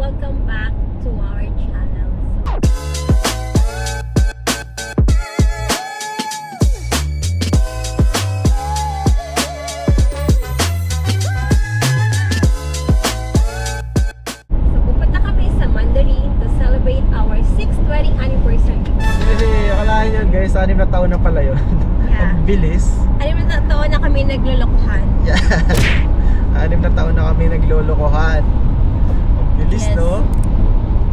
welcome back to our channel. So pupunta kami sa Mandarin to celebrate our 6th wedding anniversary. Hey, akalain nyo guys, 6 na taon na pala yun. Yeah. Ang bilis. Alam mo na taon na kami naglolokohan. Yeah. 6 na taon na kami naglolokohan. Ang bilis, Yes. no?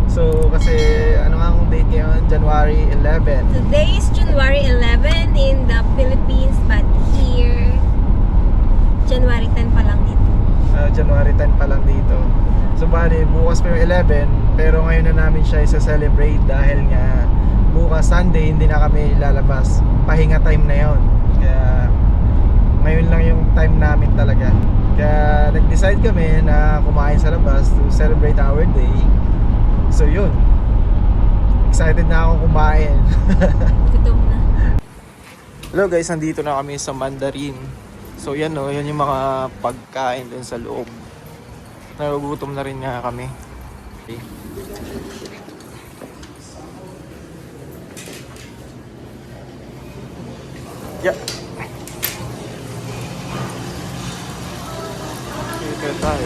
So, kasi ano nga ang date ngayon? January 11. Today is January 11 in the Philippines, but here, January 10 pa lang dito. January 10 pa lang dito. So, bali, bukas pa yung 11, pero ngayon na namin siya isa-celebrate dahil nga bukas Sunday, hindi na kami lalabas. Pahinga time na yon. Kaya, ngayon lang yung time namin talaga. Kaya, nag-decide kami na kumain sa labas to celebrate our day. So, yun. Excited na akong kumain. Gutom na. Hello guys, nandito na kami sa Mandarin. So yan o, yan yung mga pagkain dun sa loob. Nagugutom na rin nga kami. Okay. Yeah. Okay, tayo.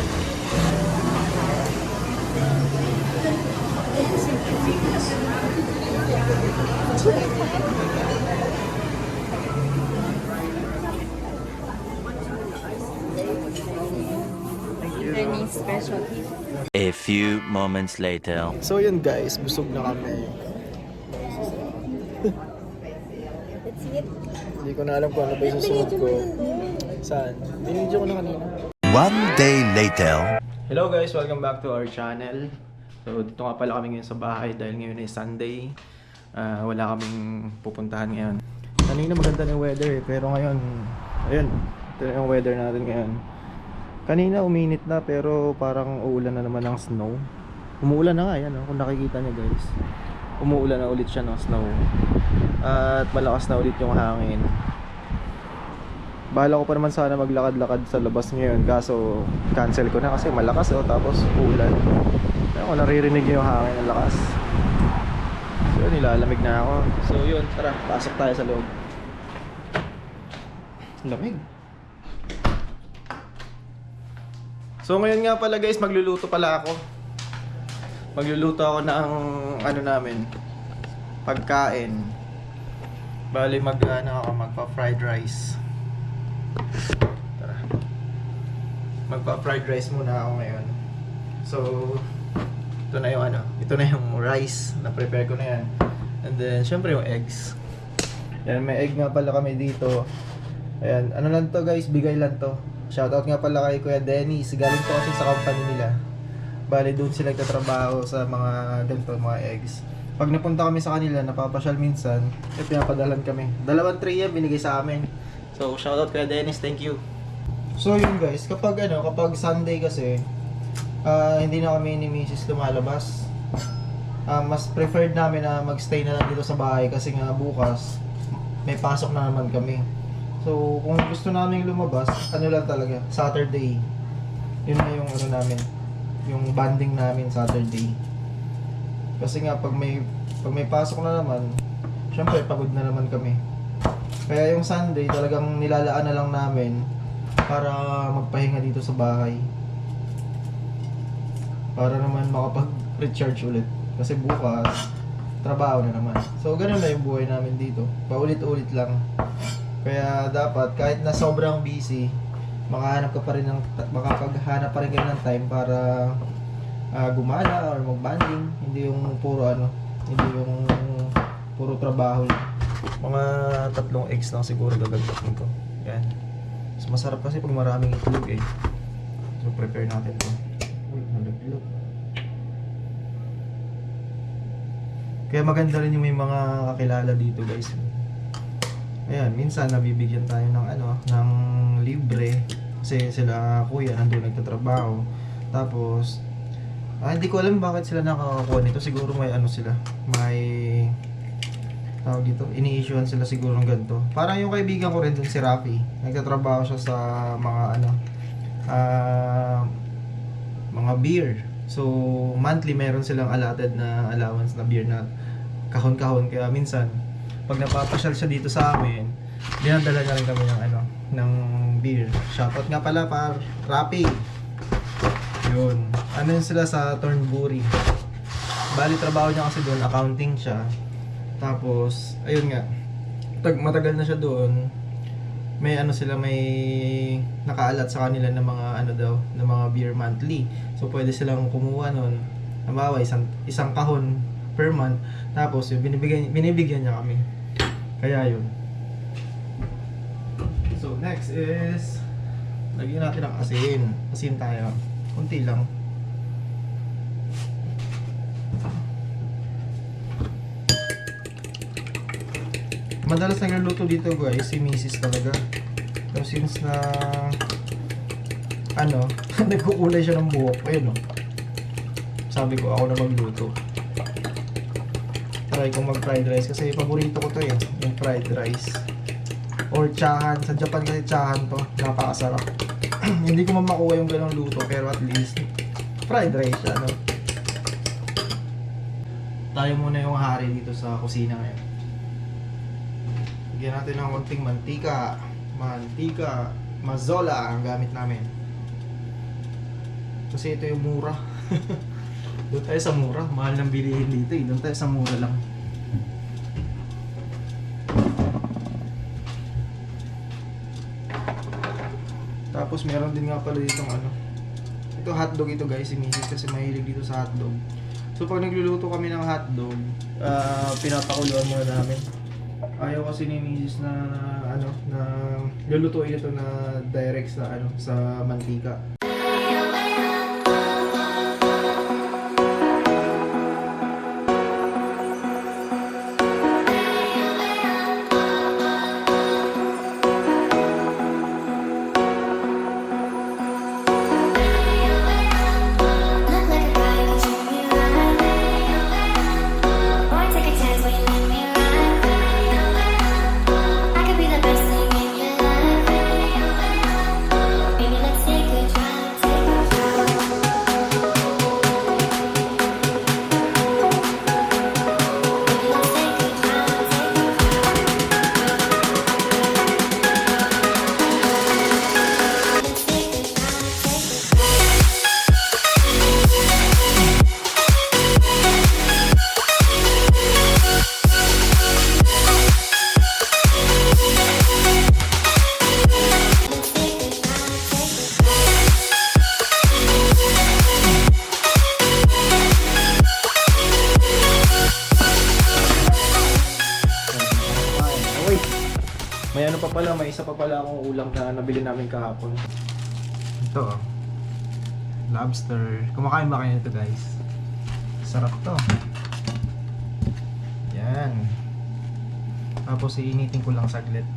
Any specialty? A few moments later. So yun guys, busog na kami. That's it. Hindi ko na alam kung ano ba yung susunod ko. Saan? Binidyo ko na kanina. One day later. Hello guys, welcome back to our channel. So dito nga pala kami ngayon sa bahay dahil ngayon ay Sunday. Wala kaming pupuntahan ngayon. Kanina maganda na yung weather eh, pero ngayon, ayun, ito na yung weather natin ngayon. Kanina uminit na pero parang uulan na naman ng snow. Umuulan na nga yan, kung nakikita nyo guys. Umuulan na ulit siya ng snow. At malakas na ulit yung hangin. Bahala ko pa naman sana maglakad-lakad sa labas ngayon, kaso cancel ko na kasi malakas tapos uulan. Kaya kung naririnig nyo yung hangin ng lakas. So yun, nilalamig na ako. So yun, tara, pasok tayo sa loob. Lamig. So ngayon nga pala guys, magluluto pala ako. Magluluto ako ng ano namin, pagkain. Bali magpa fried rice. Tara. Magpa fried rice muna ako ngayon. So ito na yung ito na yung rice na prepare ko na yan. And then syempre yung eggs. Yan, may egg nga pala kami dito. Ayan, ano lang to guys, bigay lang to. Shoutout nga pala kay Kuya Dennis. Galing to kasi sa company nila. Bali doon sila nagtatrabaho sa mga ganito, mga eggs. Pag napunta kami sa kanila, napapasyal minsan, pinapadalan kami. 2 tray yan binigay sa amin. So shoutout Kuya Dennis, thank you. So yun guys, kapag Sunday kasi, hindi na kami ni Mrs. lumalabas. Mas preferred namin na magstay na lang dito sa bahay kasi nga bukas may pasok na naman kami. So, kung gusto namin lumabas, ano lang talaga, Saturday. Yun na yung namin, yung bonding namin Saturday. Kasi nga, pag may pasok na naman, syempre, pagod na naman kami. Kaya yung Sunday, talagang nilalaan na lang namin para magpahinga dito sa bahay. Para naman makapag-recharge ulit. Kasi bukas, trabaho na naman. So, ganun na yung buhay namin dito. Paulit-ulit lang. Kaya dapat kahit na sobrang busy, makapaghanap pa rin kayo ng time para gumala or mag-bonding, hindi yung puro trabaho lang. Mga 3 eggs lang siguro gagawin ko. Yan. Mas masarap kasi pag maraming itlog eh. So prepare natin to. Uy, nalaglag. Kaya maganda rin yung may mga kakilala dito guys. Ayan, minsan nabibigyan tayo ng libre kasi sila kuya nandun nagtatrabaho. Tapos hindi ko alam bakit sila nakakakuha nito. Siguro may sila, may tawag dito, ini-issuean sila siguro ng ganito. Parang yung kaibigan ko rin dun si Rafi, nagtatrabaho siya sa mga mga beer. So, monthly meron silang allotted na allowance na beer na kahon-kahon. Kaya minsan, pag napapasyal siya dito sa amin, dinadala na rin kami ng ng beer. Shoutout nga pala par Rappi. Yun. Ano yun sila sa Thornbury. Bali, trabaho niya kasi doon, accounting siya. Tapos, ayun nga, matagal na siya doon. May may nakaalat sa kanila ng mga ng mga beer monthly. So pwede silang kumuha noon. Halimbawa, isang kahon per month. Tapos yung binibigyan niya kami. Kaya yun. So next is lagyan natin ng asin. Asin tayo. Kunti lang. Madalas nagluluto dito guys, si Mrs. talaga. So since na nagkukulay siya ng buhok, ayun sabi ko ako na magluto. Try kong mag fried rice kasi paborito ko to yung fried rice. Or chahan, sa Japan kasi chahan to, napakasarap. Hindi ko makuha yung ganong luto pero at least fried rice siya, Tayo muna yung hari dito sa kusina ngayon. Bigyan natin ng konting mantika. Mazola ang gamit namin. Kasi ito yung mura. Doon tayo sa mura. Mahal ng bilihin dito Doon tayo sa mura lang. Tapos meron din nga pala dito ito hotdog ito guys, si Mrs. kasi mahilig dito sa hotdog. So pag nagluluto kami ng hotdog, pinapakuluan muna namin. Ayaw kasi ni Mrs. na lulutuin ito na direct sa mantika. May isa pa pala akong ulam na nabili namin kahapon. Ito lobster. Kumakain ba kayo nito guys? Sarap to. Yan. Tapos iinitin ko lang saglit.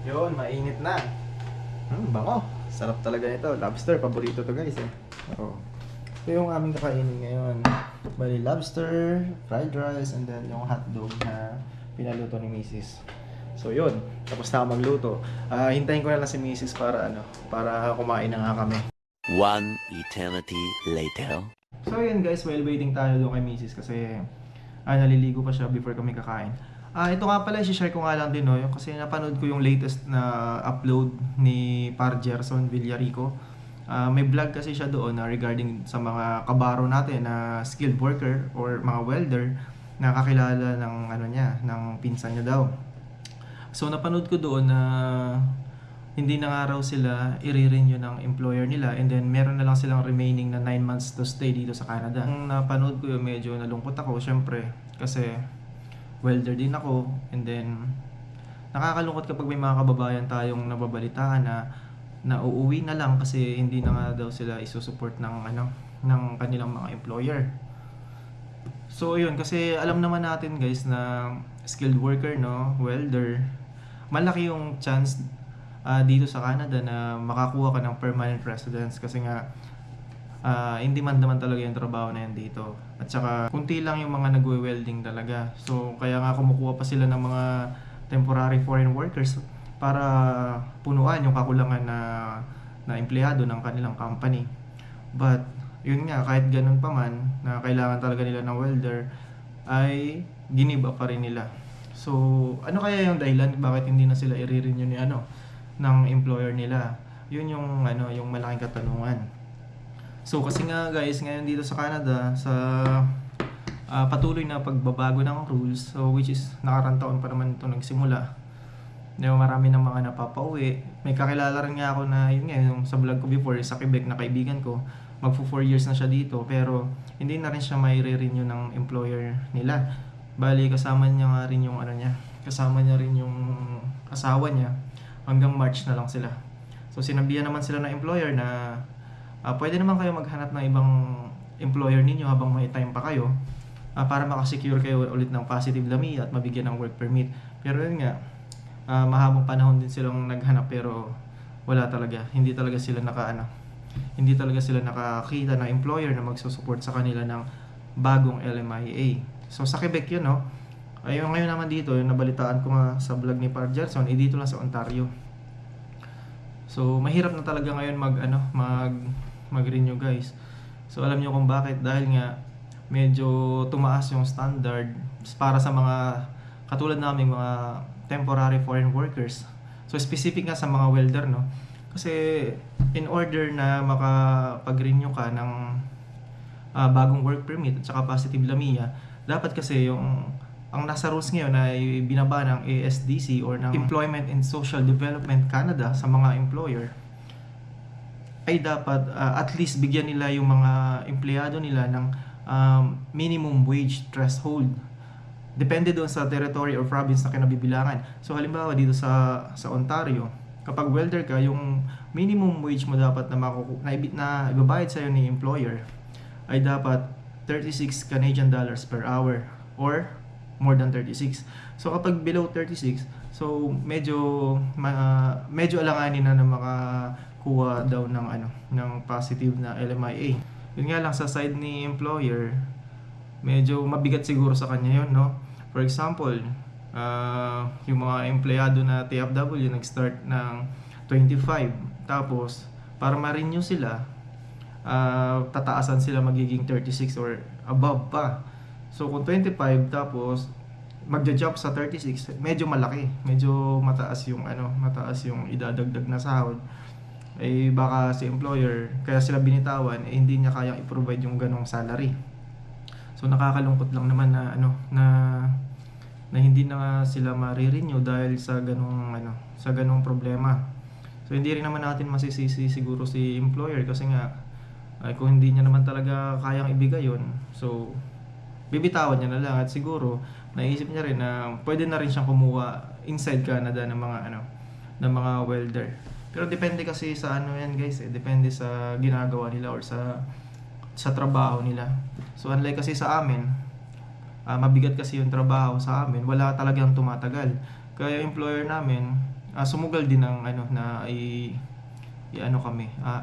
Yun, mainit na. Bango. Sarap talaga ito. Lobster, paborito to guys Oo. Ito yung aming kakainin ngayon. Bali lobster, fried rice, and then yung hotdog na pinaluto ni Mrs. So yun, tapos na ako magluto. Hintayin ko na lang si Mrs. para kumain na nga kami. One eternity later. So yun guys, while waiting tayo doon kay Mrs. kasi naliligo pa siya before kami kakain. Ito nga pala, i-share ko nga lang din kasi napanood ko yung latest na upload ni Par Gerson Villarico. May vlog kasi siya doon na regarding sa mga kabaro natin na skilled worker or mga welder na kakilala ng ng pinsan niya daw. So napanood ko doon na hindi na nga raw sila i-renew ng employer nila and then meron na lang silang remaining na 9 months to stay dito sa Canada. Nung napanood ko yun, medyo nalungkot ako syempre kasi welder din ako, and then nakakalungkot kapag may mga kababayan tayong nababalitaan na uuwi na lang kasi hindi na nga daw sila isusupport ng kanilang mga employer. So yun, kasi alam naman natin guys na skilled worker welder, malaki yung chance dito sa Canada na makakuha ka ng permanent residence kasi nga hindi man naman talaga yung trabaho na yan dito. At saka kunti lang yung mga nagwe-welding talaga. So kaya nga kumukuha pa sila ng mga temporary foreign workers para punuan yung kakulangan na empleyado ng kanilang company. But yun nga, kahit ganun pa man na kailangan talaga nila ng welder, ay giniba pa rin nila. So ano kaya yung dahilan bakit hindi na sila i-renew ni ng employer nila? Yun yung yung malaking katanungan. So kasi nga guys, ngayon dito sa Canada, sa patuloy na pagbabago ng rules, so which is nakarang taon pa naman ito nagsimula. Marami ng mga napapauwi. May kakilala rin nga ako na yun nga, yung sa vlog ko before, sa Quebec na kaibigan ko, magfo 4 years na siya dito, pero hindi na rin siya may renew ng employer nila. Bali, kasama niya nga rin yung kasama niya rin yung asawa niya, hanggang March na lang sila. So sinabihan naman sila ng employer na pwede naman kayo maghanap ng ibang employer ninyo habang may time pa kayo, para makasecure kayo ulit ng positive LAMIA at mabigyan ng work permit. Pero yun nga, mahabang panahon din silang naghanap pero wala talaga. Hindi talaga sila nakakita ng employer na magsusupport sa kanila ng bagong LMIA. So sa Quebec yun, no? Ayun, ngayon naman dito, yung nabalitaan ko nga sa vlog ni Park Gerson, dito lang sa Ontario. So mahirap na talaga ngayon mag-renew guys. So alam niyo kung bakit, dahil nga medyo tumaas yung standard para sa mga katulad naming mga temporary foreign workers. So specific nga sa mga welder, no? Kasi in order na makapag-renew ka ng bagong work permit at saka positive LAMIA, dapat kasi ang nasa rules ngayon ay binaba ng ASDC or ng Employment and Social Development Canada sa mga employer, ay dapat at least bigyan nila yung mga empleyado nila ng minimum wage threshold. Depende doon sa territory or province na kinabibilangan. So halimbawa dito sa Ontario, kapag welder ka, yung minimum wage mo dapat na ibabayad sa'yo ni employer ay dapat 36 Canadian dollars per hour or more than 36. So kapag below 36, so medyo alanganin na makakuha daw ng positive na LMIA. Yun nga lang, sa side ni employer, medyo mabigat siguro sa kanya yun, no? For example, yung mga empleyado na TFW nag-start ng 25, tapos para ma-renew sila, tataasan sila, magiging 36 or above pa. So kung 25 tapos magja-jump sa 36, medyo malaki, medyo mataas yung idadagdag na sahod. Baka si employer, kaya sila binitawan, hindi niya kayang i-provide yung ganong salary. So nakakalungkot lang naman na hindi na sila ma-renew dahil sa ganong problema. So hindi rin naman natin masisisi siguro si employer, kasi nga kung hindi niya naman talaga kayang ibigay yun, so bibitawan niya na lang. At siguro naisip niya rin na pwede na rin siyang kumuha inside Canada ng mga welder. Pero depende kasi sa yan guys, depende sa ginagawa nila or sa trabaho nila. So unlike kasi sa amin, mabigat kasi yung trabaho sa amin, wala talagang tumatagal. Kaya yung employer namin sumugal din ng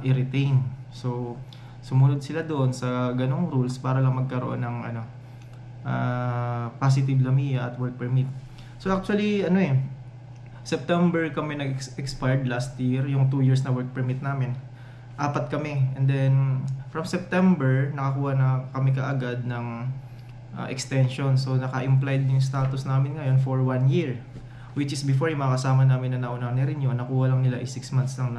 i-retain. So sumunod sila doon sa ganong rules para lang magkaroon ng positive LAMIA at work permit. So actually September kami nag-expired last year yung 2 years na work permit namin. 4 kami, and then from September nakakuha na kami kaagad ng extension. So naka-implied yung status namin ngayon for 1 year, which is before yung mga kasama namin na nauna ni-renew, nakuha lang nila 6 months lang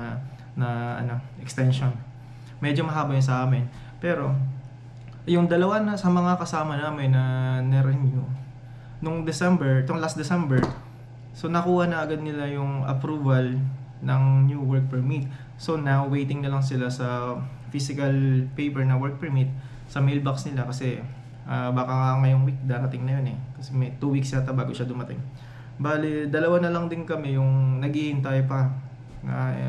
na extension. Medyo mahaba yun sa amin. Pero yung dalawa na sa mga kasama namin na ni-renew nung December, last December, so nakuha na agad nila yung approval ng new work permit. So now waiting na lang sila sa physical paper na work permit sa mailbox nila, kasi baka ngayong week darating na yun kasi may 2 weeks yata bago siya dumating. Bali, dalawa na lang din kami yung naghihintay pa.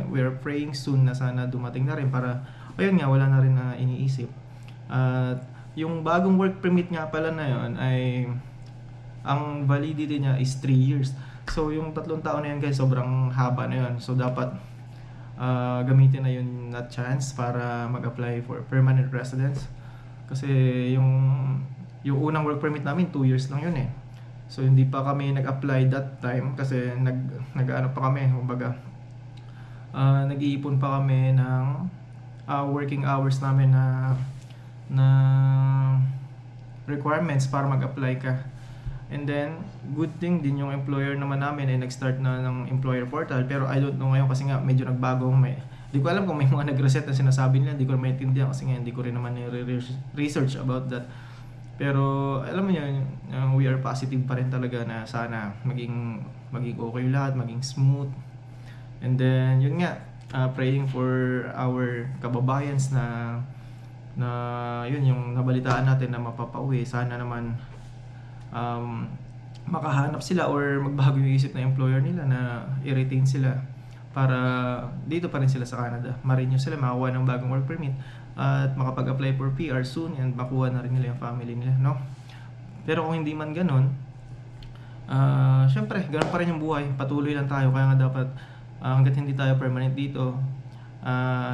We're praying soon na sana dumating na rin, para ayun nga, wala na rin na iniisip. Yung bagong work permit nga pala na yun ay ang validity niya is 3 years. So yung 3 taon na yun guys, sobrang haba na yun. So dapat gamitin na yun na chance para mag-apply for permanent residence. Kasi yung unang work permit namin 2 years lang yun eh. So hindi pa kami nag-apply that time kasi nag-ano pa kami, kumbaga nag-iipon pa kami ng working hours namin na requirements para mag-apply ka. And then, good thing din yung employer naman namin ay nag-start na ng employer portal. Pero I don't know ngayon kasi nga medyo nagbago. Di ko alam kung may mga nag-reset na sinasabi nila. Di ko maintindihan kasi nga hindi ko rin naman research about that. Pero alam mo yun, we are positive pa rin talaga na sana maging okay lahat, maging smooth. And then, yun nga, praying for our kababayans na yun yung nabalitaan natin na mapapauwi. Sana naman makahanap sila or magbago yung isip na employer nila na i-retain sila para dito pa rin sila sa Canada. Ma-renew sila, makakuha ng bagong work permit at makapag-apply for PR soon and makuha na rin nila yung family nila, no? Pero kung hindi man ganun, syempre, ganun pa rin yung buhay. Patuloy lang tayo. Kaya nga dapat hanggat hindi tayo permanent dito,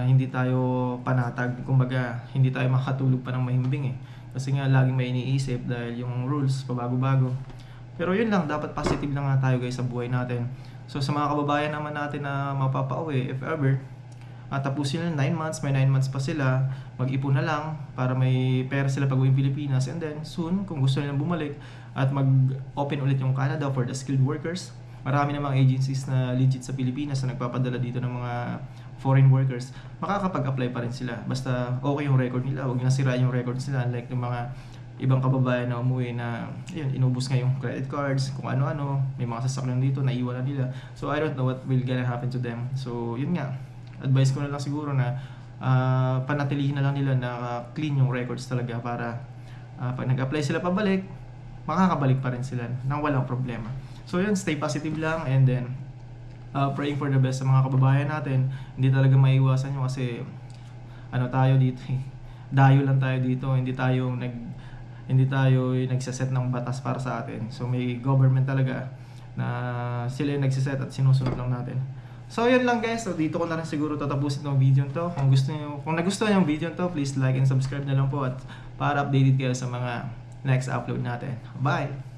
hindi tayo panatag. Kumbaga, hindi tayo makatulog pa ng mahimbing eh. Kasi nga laging may iniisip dahil yung rules pabago-bago. Pero yun lang, dapat positive lang nga tayo guys sa buhay natin. So sa mga kababayan naman natin na mapapauwi, if ever, tapusin nila 9 months, may 9 months pa sila, mag-ipon na lang para may pera sila pag-uwi Pilipinas. And then soon, kung gusto nilang bumalik at mag-open ulit yung Canada for the skilled workers, marami namang agencies na legit sa Pilipinas na nagpapadala dito ng mga foreign workers, makakapag-apply pa rin sila. Basta okay yung record nila, huwag nilang sirain yung record nila. Like yung mga ibang kababayan na umuwi na yun, inubos nga yung credit cards, kung ano-ano, may mga sasakyan dito, naiwan na nila. So I don't know what will gonna happen to them. So yun nga, advice ko na lang siguro na panatilihin na lang nila na clean yung records talaga para pag nag-apply sila pabalik, makakabalik pa rin sila nang walang problema. So yun, stay positive lang and then praying for the best sa mga kababayan natin. Hindi talaga maiiwasan yun kasi tayo dito eh. Dayo lang tayo dito, hindi tayo nagsaset ng batas para sa atin. So may government talaga na sila yung nagsaset at sinusunod lang natin. So yun lang guys, so dito ko na rin siguro tatapusin ng video to. Kung nagustuhan yung video to, please like and subscribe na lang po at para updated kayo sa mga next upload natin. Bye!